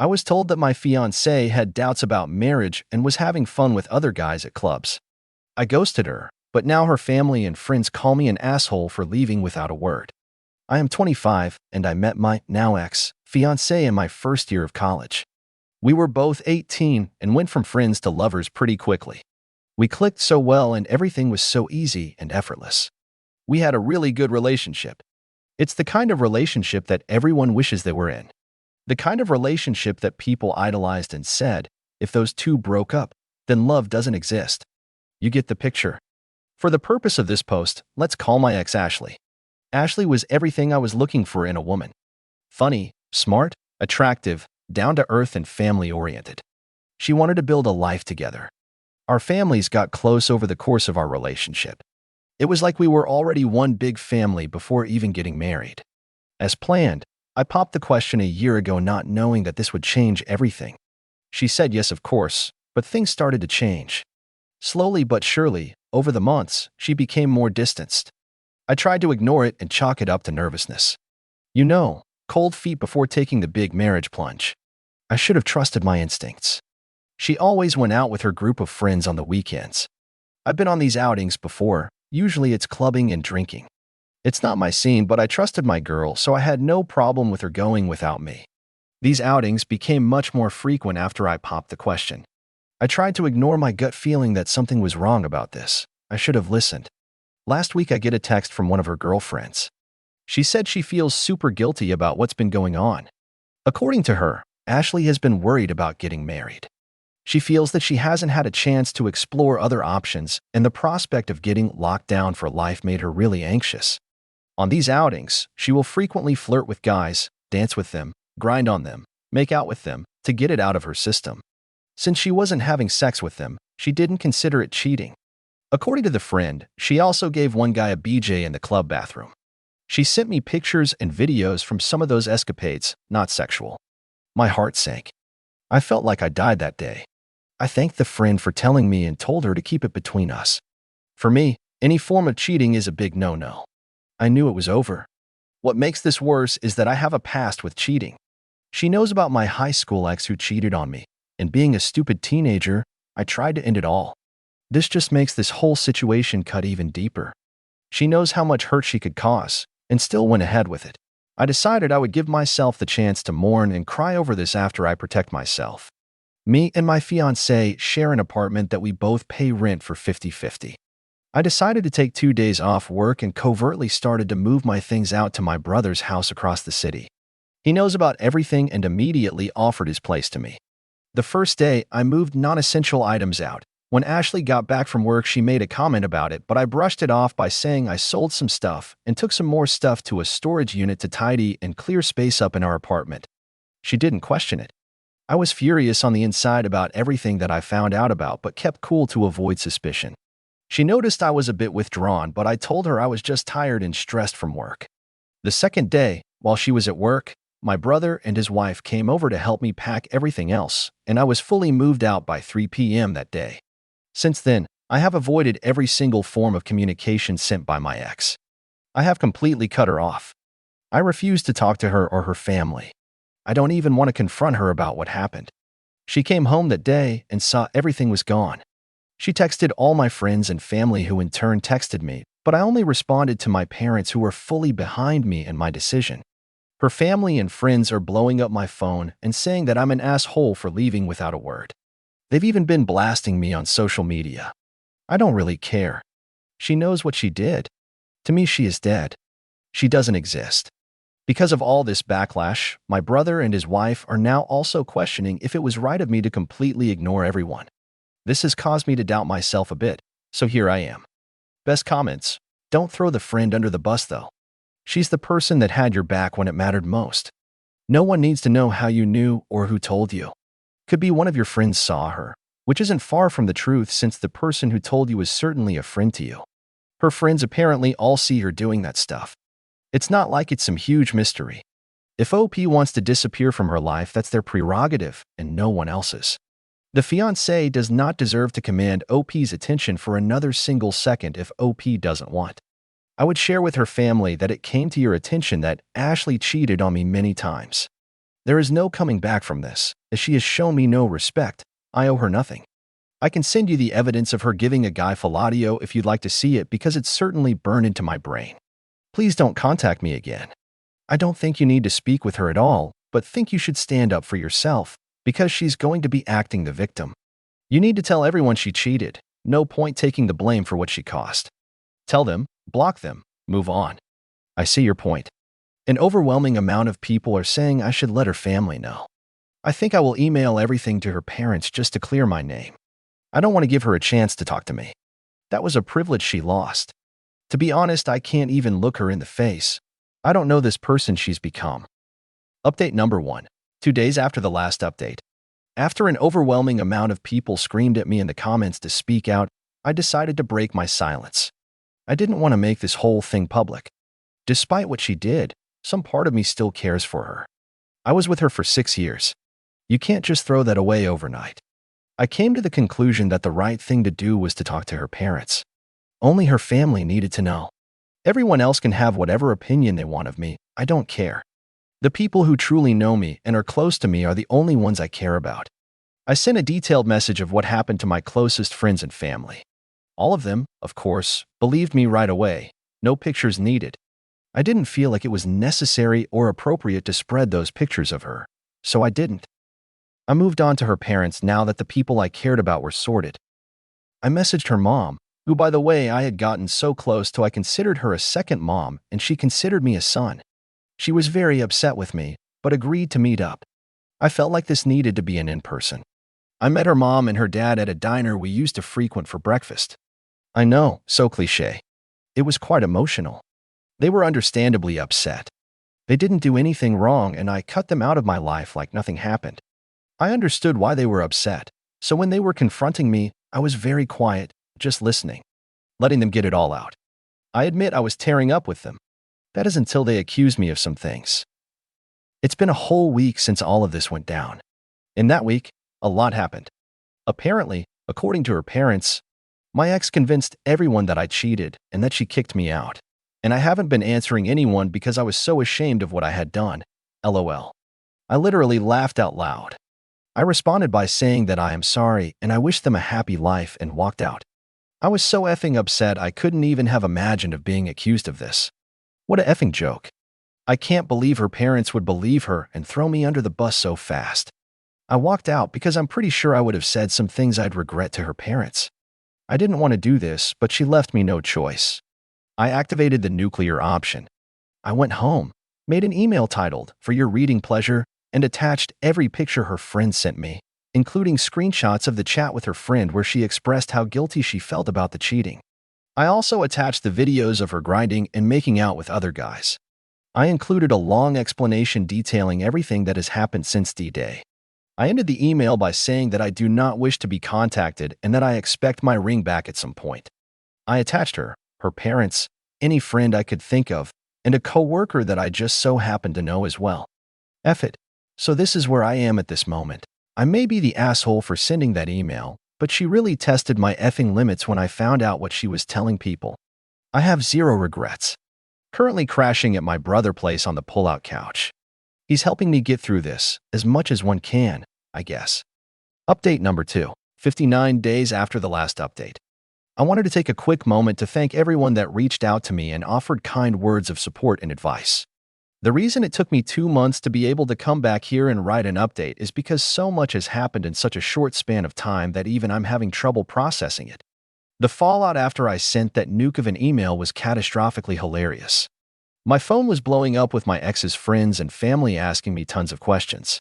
I was told that my fiancée had doubts about marriage and was having fun with other guys at clubs. I ghosted her, but now her family and friends call me an asshole for leaving without a word. I am 25, and I met my now ex-fiancée in my first year of college. We were both 18 and went from friends to lovers pretty quickly. We clicked so well and everything was so easy and effortless. We had a really good relationship. It's the kind of relationship that everyone wishes they were in. The kind of relationship that people idolized and said, if those two broke up, then love doesn't exist. You get the picture. For the purpose of this post, let's call my ex Ashley. Ashley was everything I was looking for in a woman. Funny, smart, attractive, down-to-earth and family-oriented. She wanted to build a life together. Our families got close over the course of our relationship. It was like we were already one big family before even getting married. As planned, I popped the question a year ago not knowing that this would change everything. She said yes, of course, but things started to change. Slowly but surely, over the months, she became more distanced. I tried to ignore it and chalk it up to nervousness. You know, cold feet before taking the big marriage plunge. I should have trusted my instincts. She always went out with her group of friends on the weekends. I've been on these outings before. Usually it's clubbing and drinking. It's not my scene, but I trusted my girl, so I had no problem with her going without me. These outings became much more frequent after I popped the question. I tried to ignore my gut feeling that something was wrong about this. I should have listened. Last week I get a text from one of her girlfriends. She said she feels super guilty about what's been going on. According to her, Ashley has been worried about getting married. She feels that she hasn't had a chance to explore other options, and the prospect of getting locked down for life made her really anxious. On these outings, she will frequently flirt with guys, dance with them, grind on them, make out with them, to get it out of her system. Since she wasn't having sex with them, she didn't consider it cheating. According to the friend, she also gave one guy a BJ in the club bathroom. She sent me pictures and videos from some of those escapades, not sexual. My heart sank. I felt like I died that day. I thanked the friend for telling me and told her to keep it between us. For me, any form of cheating is a big no-no. I knew it was over. What makes this worse is that I have a past with cheating. She knows about my high school ex who cheated on me, and being a stupid teenager, I tried to end it all. This just makes this whole situation cut even deeper. She knows how much hurt she could cause, and still went ahead with it. I decided I would give myself the chance to mourn and cry over this after I protect myself. Me and my fiancée share an apartment that we both pay rent for 50-50. I decided to take 2 days off work and covertly started to move my things out to my brother's house across the city. He knows about everything and immediately offered his place to me. The first day, I moved non-essential items out. When Ashley got back from work, she made a comment about it, but I brushed it off by saying I sold some stuff and took some more stuff to a storage unit to tidy and clear space up in our apartment. She didn't question it. I was furious on the inside about everything that I found out about, but kept cool to avoid suspicion. She noticed I was a bit withdrawn, but I told her I was just tired and stressed from work. The second day, while she was at work, my brother and his wife came over to help me pack everything else, and I was fully moved out by 3 p.m. that day. Since then, I have avoided every single form of communication sent by my ex. I have completely cut her off. I refuse to talk to her or her family. I don't even want to confront her about what happened. She came home that day and saw everything was gone. She texted all my friends and family who in turn texted me, but I only responded to my parents who were fully behind me and my decision. Her family and friends are blowing up my phone and saying that I'm an asshole for leaving without a word. They've even been blasting me on social media. I don't really care. She knows what she did. To me, she is dead. She doesn't exist. Because of all this backlash, my brother and his wife are now also questioning if it was right of me to completely ignore everyone. This has caused me to doubt myself a bit, so here I am. Best comments: don't throw the friend under the bus though. She's the person that had your back when it mattered most. No one needs to know how you knew or who told you. Could be one of your friends saw her, which isn't far from the truth since the person who told you is certainly a friend to you. Her friends apparently all see her doing that stuff. It's not like it's some huge mystery. If OP wants to disappear from her life, that's their prerogative and no one else's. The fiancé does not deserve to command OP's attention for another single second if OP doesn't want. I would share with her family that it came to your attention that Ashley cheated on me many times. There is no coming back from this, as she has shown me no respect. I owe her nothing. I can send you the evidence of her giving a guy fellatio if you'd like to see it because it's certainly burned into my brain. Please don't contact me again. I don't think you need to speak with her at all, but think you should stand up for yourself because she's going to be acting the victim. You need to tell everyone she cheated. No point taking the blame for what she cost. Tell them, block them, move on. I see your point. An overwhelming amount of people are saying I should let her family know. I think I will email everything to her parents just to clear my name. I don't want to give her a chance to talk to me. That was a privilege she lost. To be honest, I can't even look her in the face. I don't know this person she's become. Update number 1. 2 days after the last update. After an overwhelming amount of people screamed at me in the comments to speak out, I decided to break my silence. I didn't want to make this whole thing public. Despite what she did, some part of me still cares for her. I was with her for 6 years. You can't just throw that away overnight. I came to the conclusion that the right thing to do was to talk to her parents. Only her family needed to know. Everyone else can have whatever opinion they want of me. I don't care. The people who truly know me and are close to me are the only ones I care about. I sent a detailed message of what happened to my closest friends and family. All of them, of course, believed me right away. No pictures needed. I didn't feel like it was necessary or appropriate to spread those pictures of her, so I didn't. I moved on to her parents now that the people I cared about were sorted. I messaged her mom, who, by the way, I had gotten so close to I considered her a second mom and she considered me a son. She was very upset with me, but agreed to meet up. I felt like this needed to be an in-person. I met her mom and her dad at a diner we used to frequent for breakfast. I know, so cliché. It was quite emotional. They were understandably upset. They didn't do anything wrong and I cut them out of my life like nothing happened. I understood why they were upset, so when they were confronting me, I was very quiet, just listening, letting them get it all out. I admit I was tearing up with them. That is until they accused me of some things. It's been a whole week since all of this went down. In that week, a lot happened. Apparently, according to her parents, my ex convinced everyone that I cheated and that she kicked me out. And I haven't been answering anyone because I was so ashamed of what I had done. LOL. I literally laughed out loud. I responded by saying that I am sorry and I wish them a happy life and walked out. I was so effing upset I couldn't even have imagined of being accused of this. What a effing joke. I can't believe her parents would believe her and throw me under the bus so fast. I walked out because I'm pretty sure I would have said some things I'd regret to her parents. I didn't want to do this, but she left me no choice. I activated the nuclear option. I went home, made an email titled, "For your reading pleasure," and attached every picture her friend sent me, including screenshots of the chat with her friend where she expressed how guilty she felt about the cheating. I also attached the videos of her grinding and making out with other guys. I included a long explanation detailing everything that has happened since D-Day. I ended the email by saying that I do not wish to be contacted and that I expect my ring back at some point. I attached her parents, any friend I could think of, and a coworker that I just so happened to know as well. F it. So this is where I am at this moment. I may be the asshole for sending that email, but she really tested my effing limits when I found out what she was telling people. I have zero regrets. Currently crashing at my brother's place on the pull-out couch. He's helping me get through this, as much as one can, I guess. Update number 2, 59 days after the last update. I wanted to take a quick moment to thank everyone that reached out to me and offered kind words of support and advice. The reason it took me 2 months to be able to come back here and write an update is because so much has happened in such a short span of time that even I'm having trouble processing it. The fallout after I sent that nuke of an email was catastrophically hilarious. My phone was blowing up with my ex's friends and family asking me tons of questions.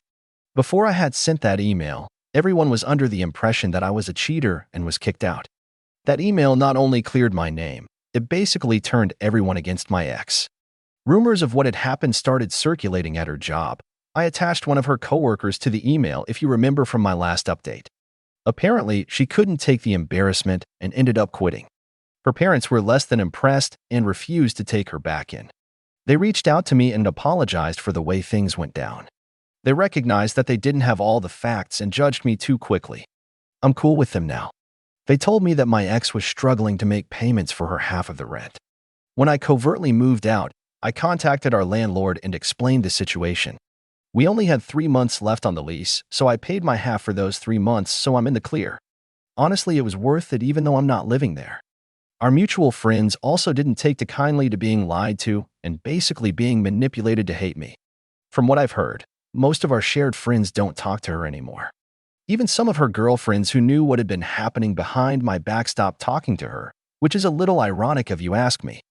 Before I had sent that email, everyone was under the impression that I was a cheater and was kicked out. That email not only cleared my name, it basically turned everyone against my ex. Rumors of what had happened started circulating at her job. I attached one of her coworkers to the email if you remember from my last update. Apparently, she couldn't take the embarrassment and ended up quitting. Her parents were less than impressed and refused to take her back in. They reached out to me and apologized for the way things went down. They recognized that they didn't have all the facts and judged me too quickly. I'm cool with them now. They told me that my ex was struggling to make payments for her half of the rent. When I covertly moved out, I contacted our landlord and explained the situation. We only had 3 months left on the lease, so I paid my half for those 3 months, so I'm in the clear. Honestly, it was worth it even though I'm not living there. Our mutual friends also didn't take too kindly to being lied to and basically being manipulated to hate me. From what I've heard, most of our shared friends don't talk to her anymore. Even some of her girlfriends who knew what had been happening behind my back stopped talking to her, which is a little ironic if you ask me.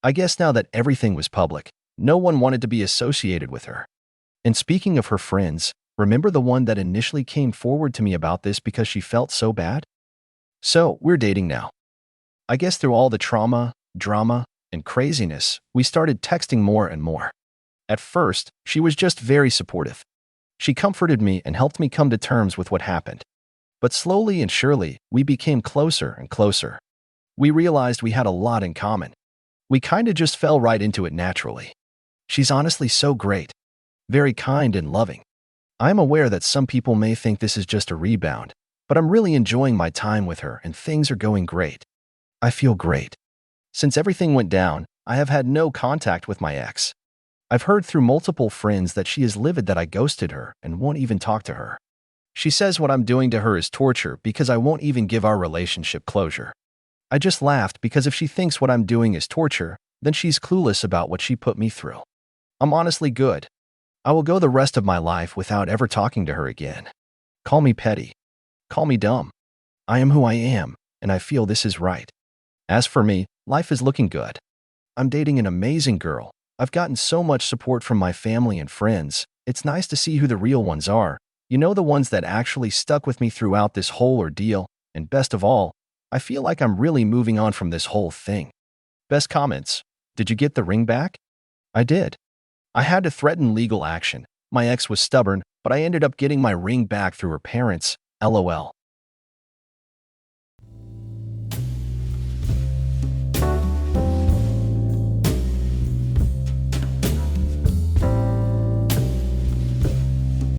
I guess now that everything was public, no one wanted to be associated with her. And speaking of her friends, remember the one that initially came forward to me about this because she felt so bad? So, we're dating now. I guess through all the trauma, drama, and craziness, we started texting more and more. At first, she was just very supportive. She comforted me and helped me come to terms with what happened. But slowly and surely, we became closer and closer. We realized we had a lot in common. We kinda just fell right into it naturally. She's honestly so great. Very kind and loving. I'm aware that some people may think this is just a rebound, but I'm really enjoying my time with her and things are going great. I feel great. Since everything went down, I have had no contact with my ex. I've heard through multiple friends that she is livid that I ghosted her and won't even talk to her. She says what I'm doing to her is torture because I won't even give our relationship closure. I just laughed because if she thinks what I'm doing is torture, then she's clueless about what she put me through. I'm honestly good. I will go the rest of my life without ever talking to her again. Call me petty. Call me dumb. I am who I am, and I feel this is right. As for me, life is looking good. I'm dating an amazing girl. I've gotten so much support from my family and friends. It's nice to see who the real ones are. You know, the ones that actually stuck with me throughout this whole ordeal. And best of all, I feel like I'm really moving on from this whole thing. Best comments. Did you get the ring back? I did. I had to threaten legal action. My ex was stubborn, but I ended up getting my ring back through her parents. LOL.